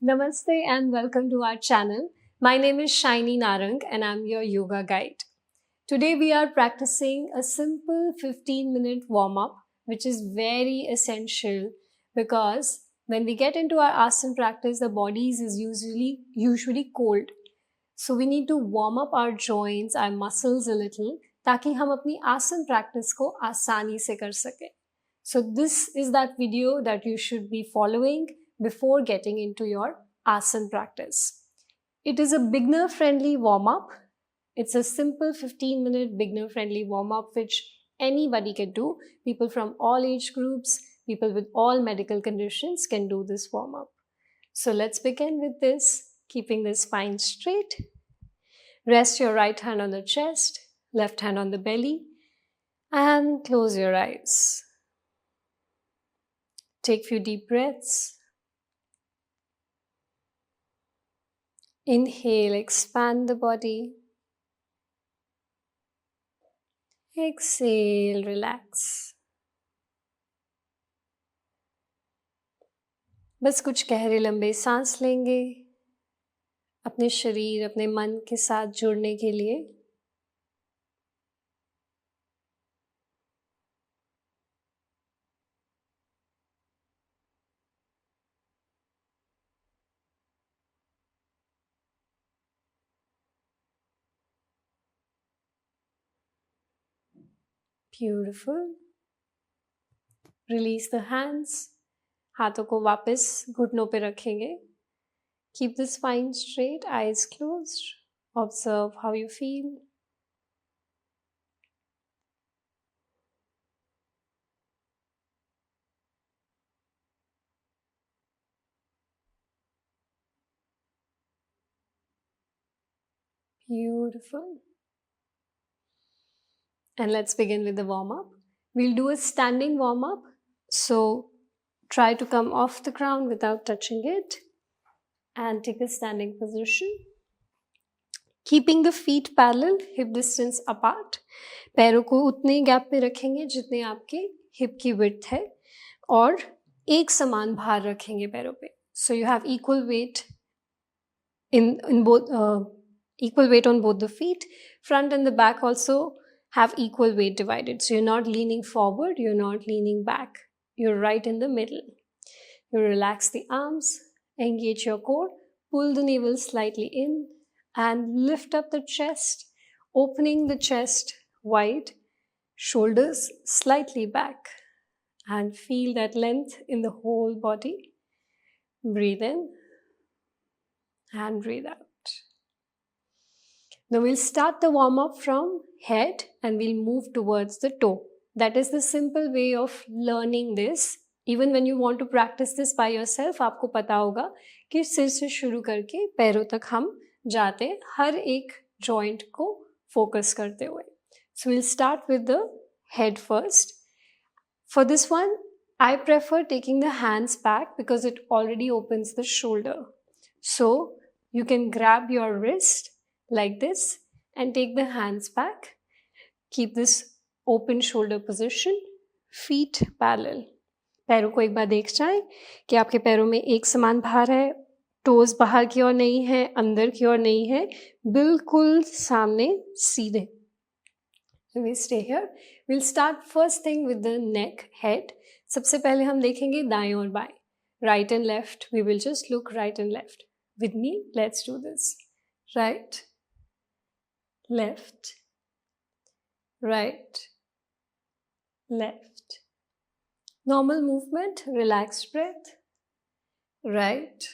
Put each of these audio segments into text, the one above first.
Namaste and welcome to our channel. My name is Shiny Narang and I'm your yoga guide. Today we are practicing a simple 15-minute warm-up which is very essential because when we get into our asana practice, the body is usually cold. So we need to warm up our joints, our muscles a little ताकि हम अपनी आसन practice को आसानी से कर सकें. So this is that video that you should be following before getting into your asana practice. It is a beginner-friendly warm-up. It's a simple 15-minute beginner-friendly warm-up which anybody can do. People from all age groups, people with all medical conditions can do this warm-up. So let's begin with this, keeping the spine straight. Rest your right hand on the chest, left hand on the belly, and close your eyes. Take a few deep breaths. Inhale, expand the body. Exhale, relax. बस कुछ गहरे लंबे सांस लेंगे अपने शरीर, अपने मन के साथ जुड़ने के लिए. Beautiful. Release the hands. हाथों को वापस घुटनों पे रखेंगे. Keep the spine straight, eyes closed. Observe how you feel. Beautiful. And let's begin with the warm-up. We'll do a standing warm-up. So try to come off the ground without touching it and take a standing position. Keeping the feet parallel, hip distance apart. पैरों को उतने gap में रखेंगे जितने आपके hip की width है और एक समान भार रखेंगे पैरों पे. So you have equal weight equal weight on both the feet. Front and the back also have equal weight divided. So you're not leaning forward, you're not leaning back. You're right in the middle. You relax the arms, engage your core, pull the navel slightly in and lift up the chest, opening the chest wide, shoulders slightly back and feel that length in the whole body. Breathe in and breathe out. Now we'll start the warm-up from head and we'll move towards the toe. That is the simple way of learning this. Even when you want to practice this by yourself, आपको पता होगा कि सिर से शुरू करके पैरों तक हम जाते हैं हर एक joint को focus करते हुए. So we'll start with the head first. For this one, I prefer taking the hands back because it already opens the shoulder. So you can grab your wrist like this and take the hands back. Keep this open shoulder position, feet parallel. पैरों को एक बार देख जाएं कि आपके पैरों में एक समान भार है, टोज बाहर की ओर नहीं है, अंदर की ओर नहीं है, बिल्कुल सामने सीधे. We stay here. We'll start first thing with the neck, head. सबसे पहले हम देखेंगे दाएं और बाएं. Right and left. We will just look right and left. With me, let's do this. Right, left, right, left. Normal movement, relaxed breath. Right,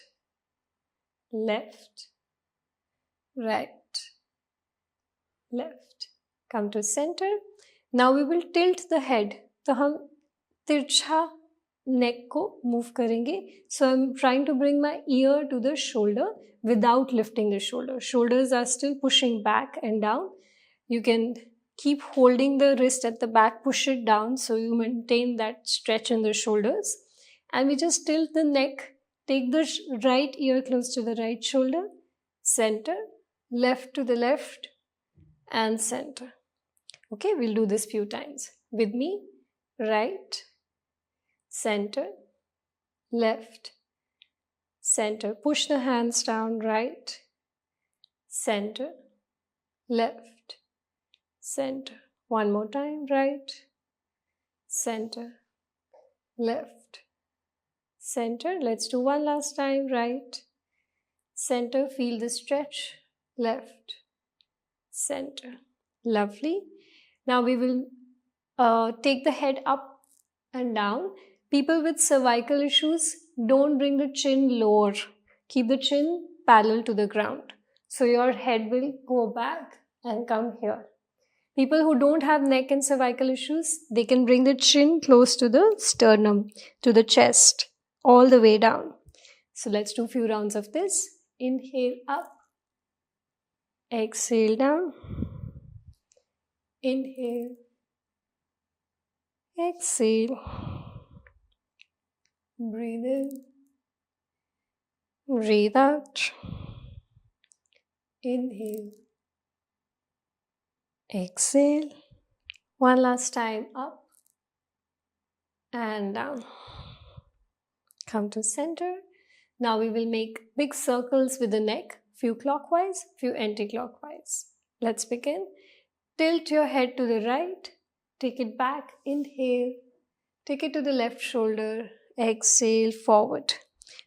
left, right, left. Come to center. Now we will tilt the head. तो हम तिरछा neck को move करेंगे. So I'm trying to bring my ear to the shoulder without lifting the shoulder. Shoulders are still pushing back and down. You can keep holding the wrist at the back, push it down so you maintain that stretch in the shoulders. And we just tilt the neck, take the right ear close to the right shoulder, center, left to the left, and center. Okay, we'll do this few times. With me, right, center, left, center. Push the hands down, right, center, left, center. One more time, right, center, left, center. Let's do one last time, right, center. Feel the stretch, left, center. Lovely. Now we will take the head up and down. People with cervical issues, don't bring the chin lower. Keep the chin parallel to the ground. So your head will go back and come here. People who don't have neck and cervical issues, they can bring the chin close to the sternum, to the chest, all the way down. So let's do a few rounds of this. Inhale up. Exhale down. Inhale. Exhale. Breathe in. Breathe out. Inhale. Exhale. One last time, up and down. Come to center. Now we will make big circles with the neck, few clockwise, few anti-clockwise. Let's begin. Tilt your head to the right, take it back, inhale, take it to the left shoulder, exhale, forward.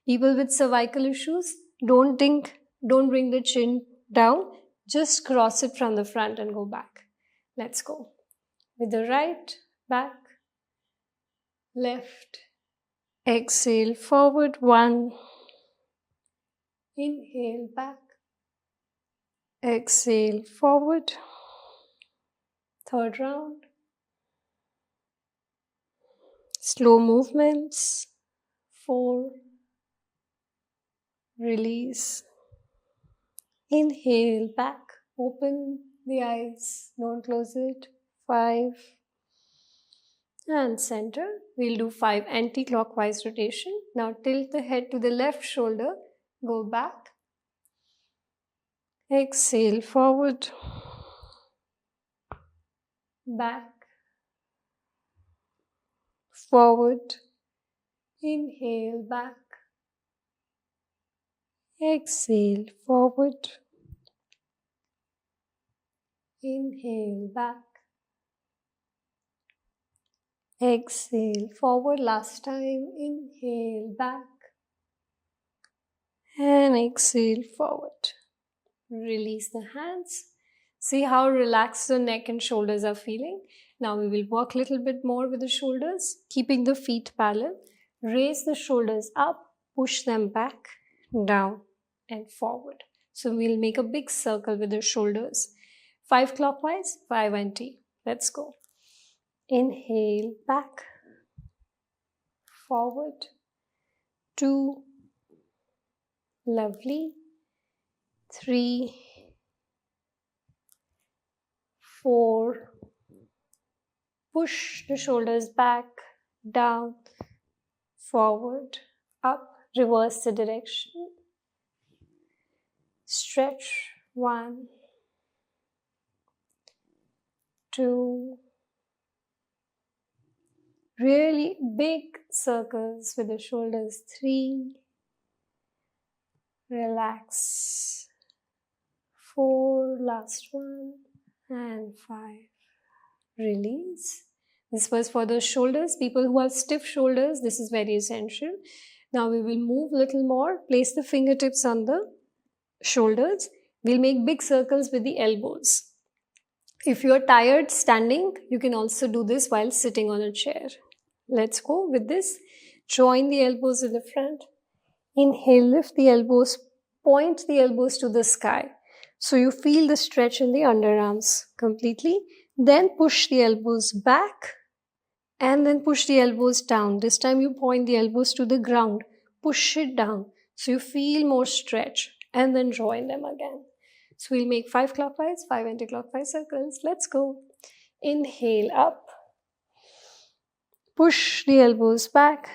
People with cervical issues, don't bring the chin down, just cross it from the front and go back. Let's go. With the right, back, left, exhale, forward, one, inhale, back, exhale, forward, third round, slow movements, 4, release, inhale, back, open the eyes, don't close it, 5, and center. We'll do 5 anti-clockwise rotation. Now tilt the head to the left shoulder, go back, exhale, forward, back, forward, inhale, back, exhale, forward, inhale, back, exhale, forward, last time, inhale, back, and exhale, forward. Release the hands. See how relaxed the neck and shoulders are feeling. Now we will work a little bit more with the shoulders, keeping the feet parallel. Raise the shoulders up, push them back, down, and forward. So we'll make a big circle with the shoulders. 5 clockwise, 5 anti. Let's go. Inhale, back, forward, 2, lovely, 3, 4, push the shoulders back, down, forward, up, reverse the direction, stretch, 1, 2, really big circles with the shoulders, 3, relax, 4, last one, and 5, release. This was for the shoulders. People who have stiff shoulders, this is very essential. Now we will move a little more, place the fingertips on the shoulders. We'll make big circles with the elbows. If you're tired standing, you can also do this while sitting on a chair. Let's go with this. Join the elbows in the front. Inhale, lift the elbows, point the elbows to the sky. So you feel the stretch in the underarms completely. Then push the elbows back and then push the elbows down. This time you point the elbows to the ground. Push it down so you feel more stretch and then join them again. So we'll make 5 clockwise, 5 anti-clockwise circles. Let's go. Inhale up. Push the elbows back.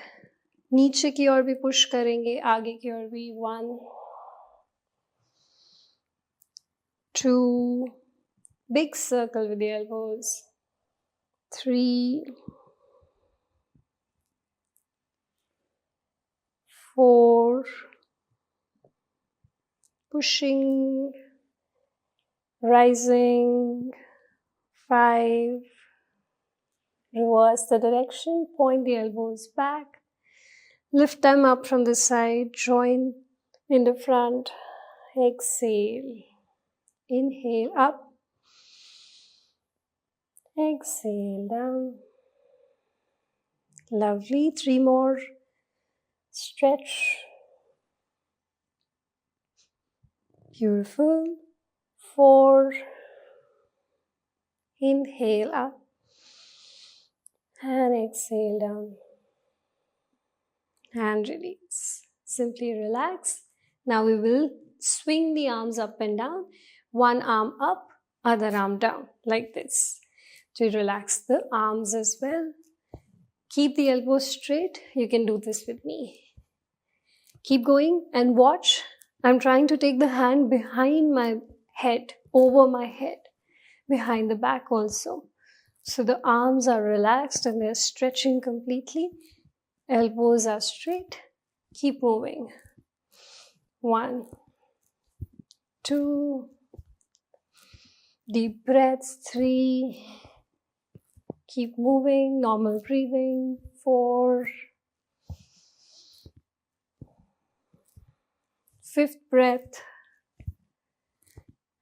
नीचे की ओर भी push करेंगे, आगे की ओर भी 1, 2, big circle with the elbows, 3, 4, pushing, rising, 5, reverse the direction, point the elbows back, lift them up from the side, join in the front, exhale, inhale up, exhale down, lovely, 3 more, stretch, beautiful, 4, inhale up, and exhale down, and release. Simply relax. Now we will swing the arms up and down, one arm up, other arm down, like this. To relax the arms as well. Keep the elbows straight. You can do this with me. Keep going and watch. I'm trying to take the hand behind my head, over my head, behind the back also. So the arms are relaxed and they're stretching completely. Elbows are straight. Keep moving. 1, 2, deep breaths, 3, keep moving, normal breathing, 4, 5th breath,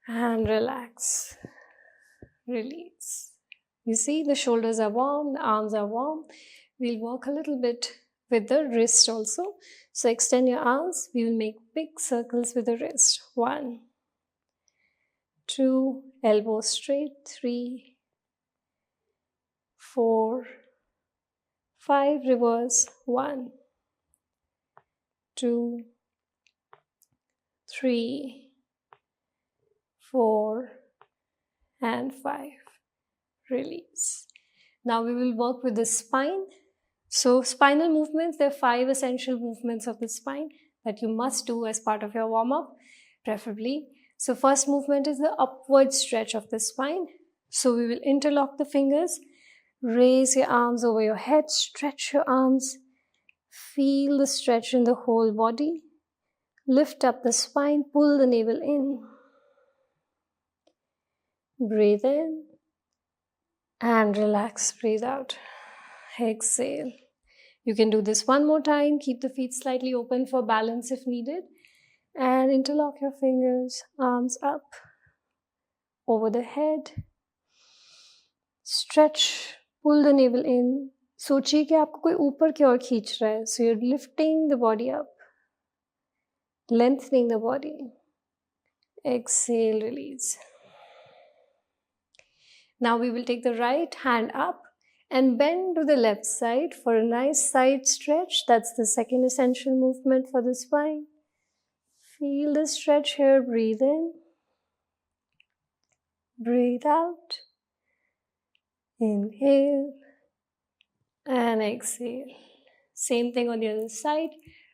and relax, release. You see the shoulders are warm, the arms are warm. We'll work a little bit with the wrist also. So extend your arms, we will make big circles with the wrist. 1, 2, elbows straight, 3, 4, 5, reverse, 1, 2, 3, 4, and 5. Release. Now we will work with the spine. So spinal movements, there are 5 essential movements of the spine that you must do as part of your warm-up, preferably. So first movement is the upward stretch of the spine. So we will interlock the fingers, raise your arms over your head, stretch your arms, feel the stretch in the whole body, lift up the spine, pull the navel in, breathe in, and relax, breathe out, exhale. You can do this one more time, keep the feet slightly open for balance if needed, and interlock your fingers, arms up, over the head, stretch, pull the navel in. सोचिए कि आपको कोई ऊपर की ओर खींच रहा है. So you're lifting the body up, lengthening the body. Exhale, release. Now we will take the right hand up and bend to the left side for a nice side stretch. That's the second essential movement for the spine. Feel the stretch here. Breathe in. Breathe out. Inhale. And exhale. Same thing on the other side.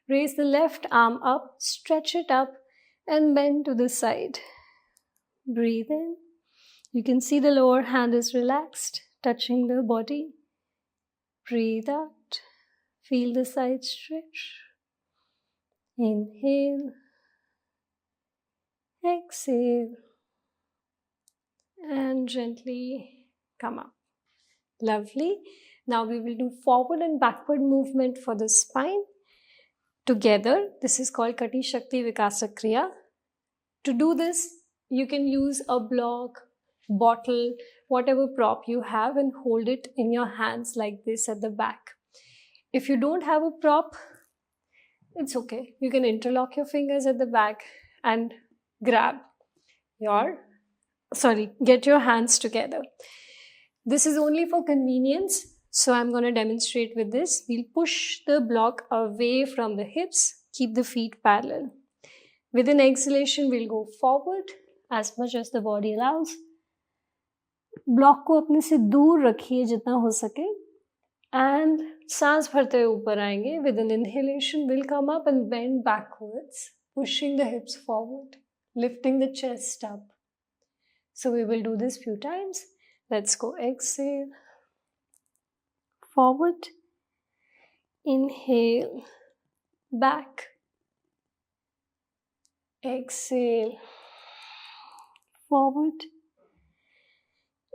Raise the left arm up. Stretch it up and bend to the side. Breathe in. You can see the lower hand is relaxed, touching the body. Breathe out. Feel the side stretch. Inhale. Exhale. And gently come up. Lovely. Now we will do forward and backward movement for the spine. Together, this is called Kati Shakti Vikasa Kriya. To do this, you can use a block, bottle, whatever prop you have, and hold it in your hands like this at the back. If you don't have a prop, it's okay. You can interlock your fingers at the back and get your hands together. This is only for convenience, so I'm going to demonstrate with this. We'll push the block away from the hips, keep the feet parallel. With an exhalation, we'll go forward as much as the body allows. Block को अपने से दूर रखिए जितना हो सके and सांस भरते हुए ऊपर आएंगे. With an inhalation, we'll come up and bend backwards, pushing the hips forward, lifting the chest up. So we will do this few times. Let's go. Exhale, forward, inhale, back, Exhale. Forward.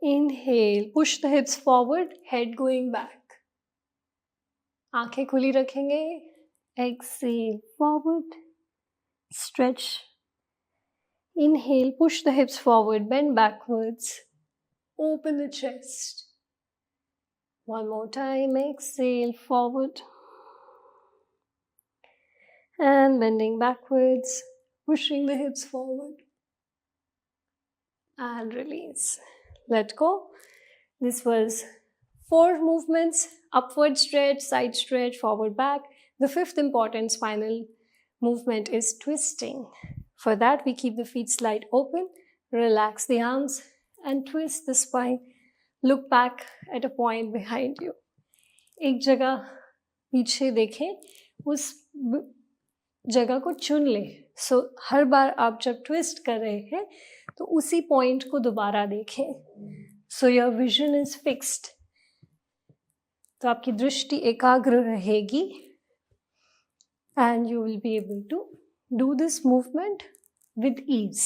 Inhale. Push the hips forward, head going back. आंखें खुली रखेंगे. Exhale. Forward. Stretch. Inhale. Push the hips forward, bend backwards. Open the chest. One more time. Exhale. Forward. And bending backwards, pushing the hips forward. And release. Let go. This was 4 movements: upward stretch, side stretch, forward back. The 5th important spinal movement is twisting. For that, we keep the feet slight open, relax the arms, and twist the spine. Look back at a point behind you. एक जगह पीछे देखें, उस जगह को चुन लें. सो हर बार आप जब ट्विस्ट कर रहे हैं तो उसी पॉइंट को दोबारा देखें. So your vision is fixed. तो आपकी दृष्टि एकाग्र रहेगी and you will be able to do this movement with ease.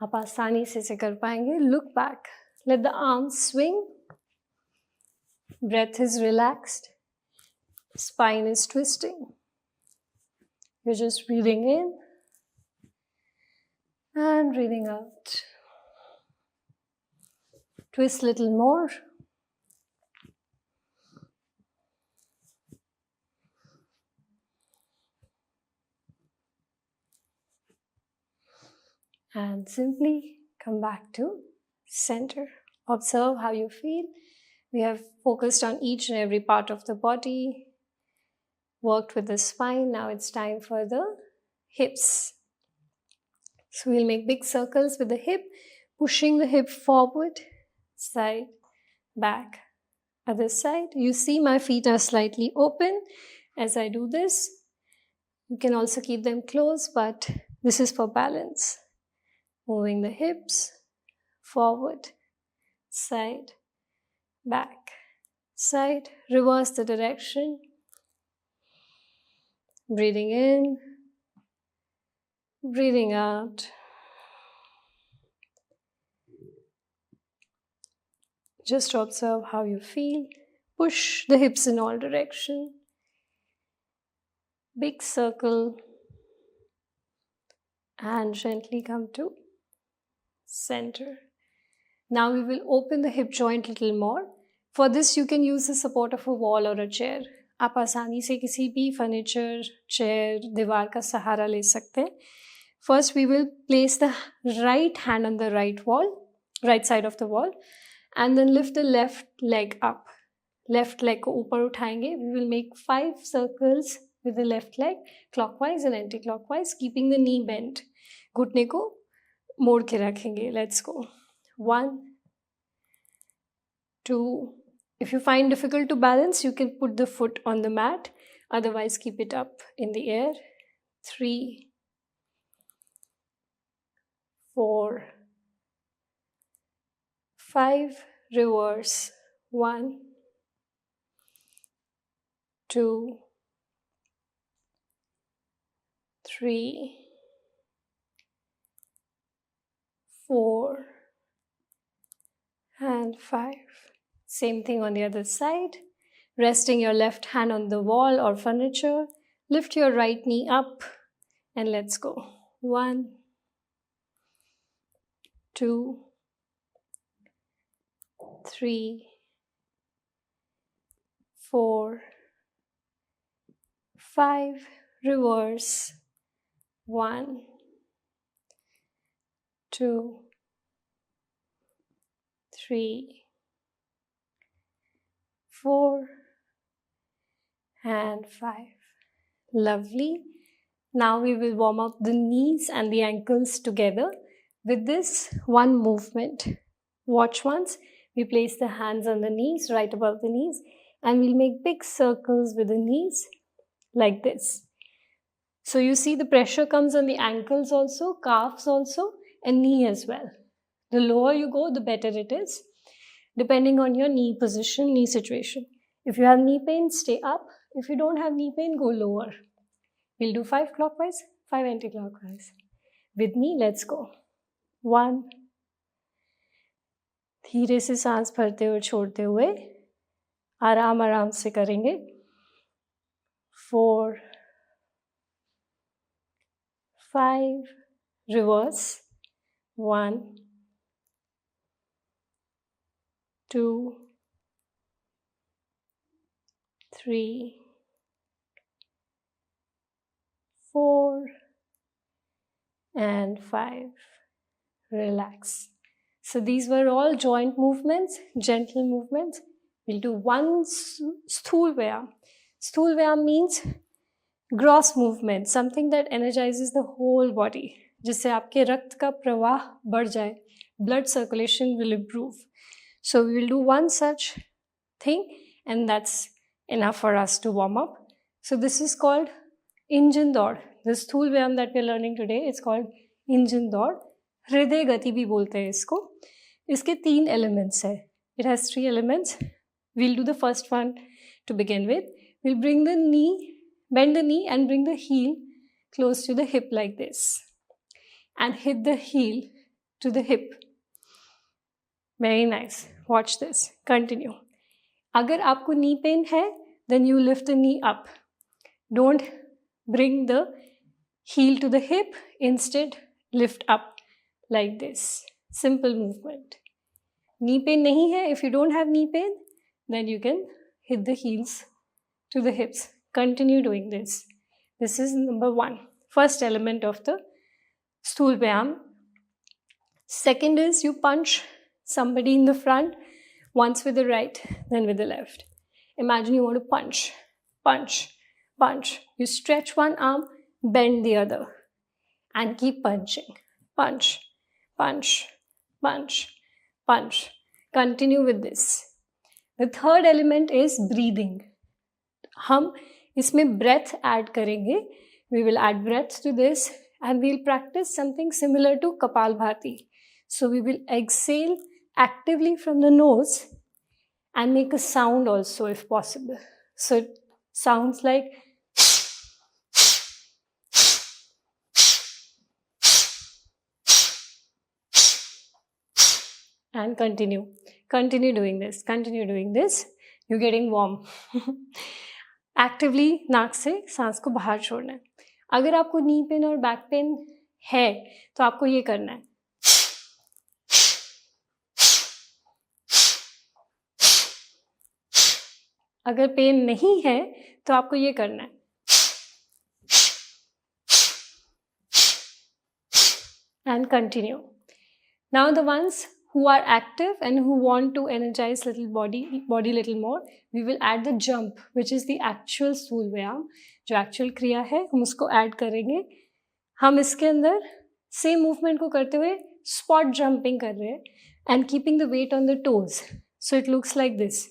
आप आसानी से इसे कर पाएंगे. Look back, let the arms swing, breath is relaxed, spine is twisting. You're just breathing in and breathing out. Twist a little more. And simply come back to center. Observe how you feel. We have focused on each and every part of the body, worked with the spine. Now it's time for the hips. So we'll make big circles with the hip, pushing the hip forward, side, back, other side. You see my feet are slightly open as I do this. You can also keep them closed, but this is for balance. Moving the hips forward, side, back, side. Reverse the direction. Breathing in, breathing out. Just observe how you feel. Push the hips in all directions. Big circle. And gently come to center. Now we will open the hip joint a little more. For this you can use the support of a wall or a chair. आप आसानी से किसी भी furniture, chair, दीवार का सहारा ले सकते हैं. First we will place the right hand on the right wall, right side of the wall, and then lift the left leg up. Left leg को ऊपर उठाएंगे. We will make 5 circles with the left leg, clockwise and anti-clockwise, keeping the knee bent. घुटने को मोड़ के रखेंगे. Let's go. 1, 2. If you find difficult to balance, you can put the foot on the mat. Otherwise, keep it up in the air. 3, 4, 5. Reverse. 1, 2, 3, 4, and 5. Same thing on the other side. Resting your left hand on the wall or furniture. Lift your right knee up and let's go. 1, 2, 3, 4, 5. Reverse. 1, 2, 3, 4, and 5. Lovely. Now we will warm up the knees and the ankles together with this one movement. Watch once. We place the hands on the knees, right above the knees, and we'll make big circles with the knees like this. So you see the pressure comes on the ankles also, calves also, and knee as well. The lower you go, the better it is, depending on your knee position, knee situation. If you have knee pain, stay up. If you don't have knee pain, go lower. We'll do 5 clockwise, 5 anti-clockwise. With me, let's go. 1. धीरे से सांस भरते हुए छोड़ते हुए आराम आराम से करेंगे. 4, 5, reverse. 1, 2, 3, 4, and 5. Relax. So these were all joint movements, gentle movements. We'll do one Sthul Vyayam. Sthul Vyayam means gross movement, something that energizes the whole body. जिससे आपके रक्त का प्रवाह बढ़ जाए. Blood circulation will improve. So we will do one such thing, and that's enough for us to warm up. So this is called Injan Daud. This Sthul Vyayam that we're learning today, it's called Injan Daud. हृदय गति भी बोलते हैं इसको. इसके 3 elements है. It has 3 elements. We'll do the first one to begin with. We'll bring the knee, bend the knee and bring the heel close to the hip like this. And hit the heel to the hip. Very nice. Watch this. Continue. अगर आपको knee pain है, then you lift the knee up. Don't bring the heel to the hip. Instead, lift up like this. Simple movement. Knee pain nahi hai. If you don't have knee pain, then you can hit the heels to the hips. Continue doing this. This is number 1. First element of the Sthul Vyayam. Second is you punch somebody in the front, once with the right, then with the left. Imagine you want to punch, punch, punch. You stretch one arm, bend the other, and keep punching. Punch, punch, punch, punch. Continue with this. The third element is breathing. हम इसमें breath add करेंगे. We will add breath to this and we'll practice something similar to Kapalbhati. So we will exhale actively from the nose and make a sound also if possible. So it sounds like and continue doing this. You're getting warm. Actively नाक से सांस को बाहर छोड़ना है. अगर आपको knee pain और बैक पेन है तो आपको ये करना है. अगर पेन नहीं है तो आपको ये करना है. And continue. Now the ones who are active and who want to energize little body little more, we will add the jump, which is the actual Sthul Vyayam. जो actual क्रिया है हम उसको add करेंगे. हम इसके अंदर same movement को करते हुए spot jumping कर रहे हैं and keeping the weight on the toes. So it looks like this.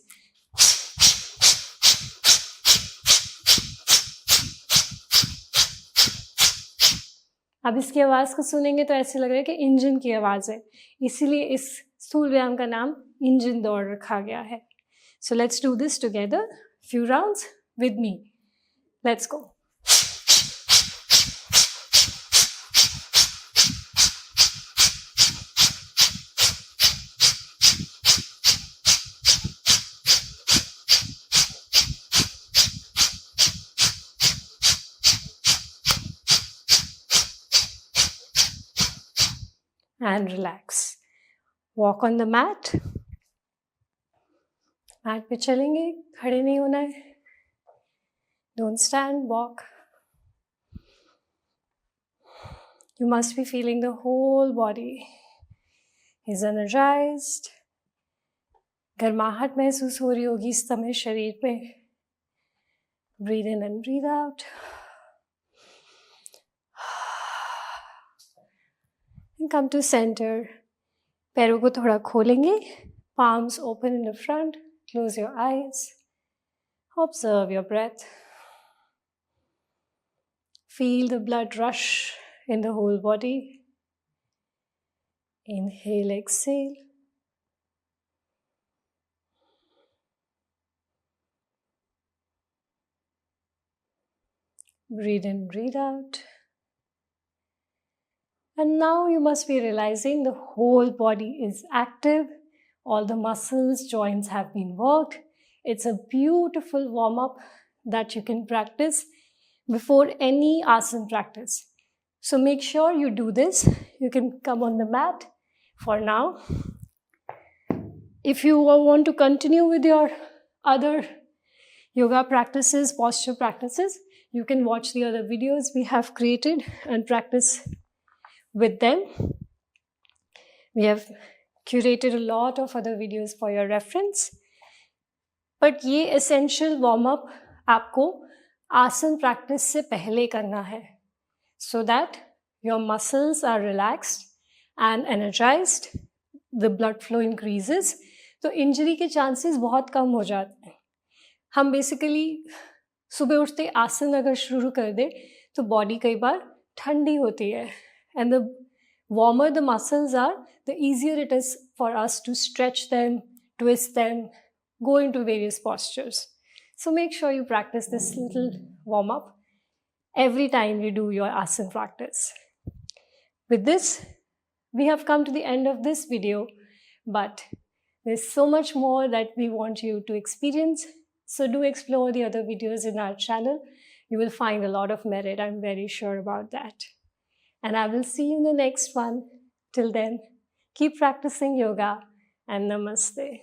अब इसकी आवाज़ को सुनेंगे तो ऐसे लग रहा है कि इंजन की आवाज़ है. इसीलिए इस स्थूल व्यायाम का नाम इंजन दौड़ रखा गया है. So let's do this together. Few rounds with me. Let's go. And relax. Walk on the mat. Mat पे चलेंगे, खड़े नहीं होना है. Don't stand, walk. You must be feeling the whole body is energized. गर्माहट महसूस हो रही होगी इस समय शरीर पे. Breathe in and breathe out. And come to center. पैरों को थोड़ा खोलेंगे. Palms open in the front. Close your eyes. Observe your breath. Feel the blood rush in the whole body. Inhale, exhale. Breathe in, breathe out. And now you must be realizing the whole body is active, all the muscles, joints have been worked. It's a beautiful warm-up that you can practice before any asana practice. So make sure you do this. You can come on the mat for now. If you want to continue with your other yoga practices, posture practices, you can watch the other videos we have created and practice with them. We have curated a lot of other videos for your reference. But ये essential warm-up आपको आसन practice से पहले करना है, so that your muscles are relaxed and energized, the blood flow increases, तो injury के chances बहुत कम हो जाते हैं. हम बेसिकली सुबह उठते आसन अगर शुरू कर दें तो बॉडी कई बार ठंडी होती है, and the warmer the muscles are, the easier it is for us to stretch them, twist them, go into various postures. So make sure you practice this little warm-up every time you do your asana practice. With this, we have come to the end of this video, but there's so much more that we want you to experience. So do explore the other videos in our channel. You will find a lot of merit, I'm very sure about that. And I will see you in the next one. Till then, keep practicing yoga and namaste.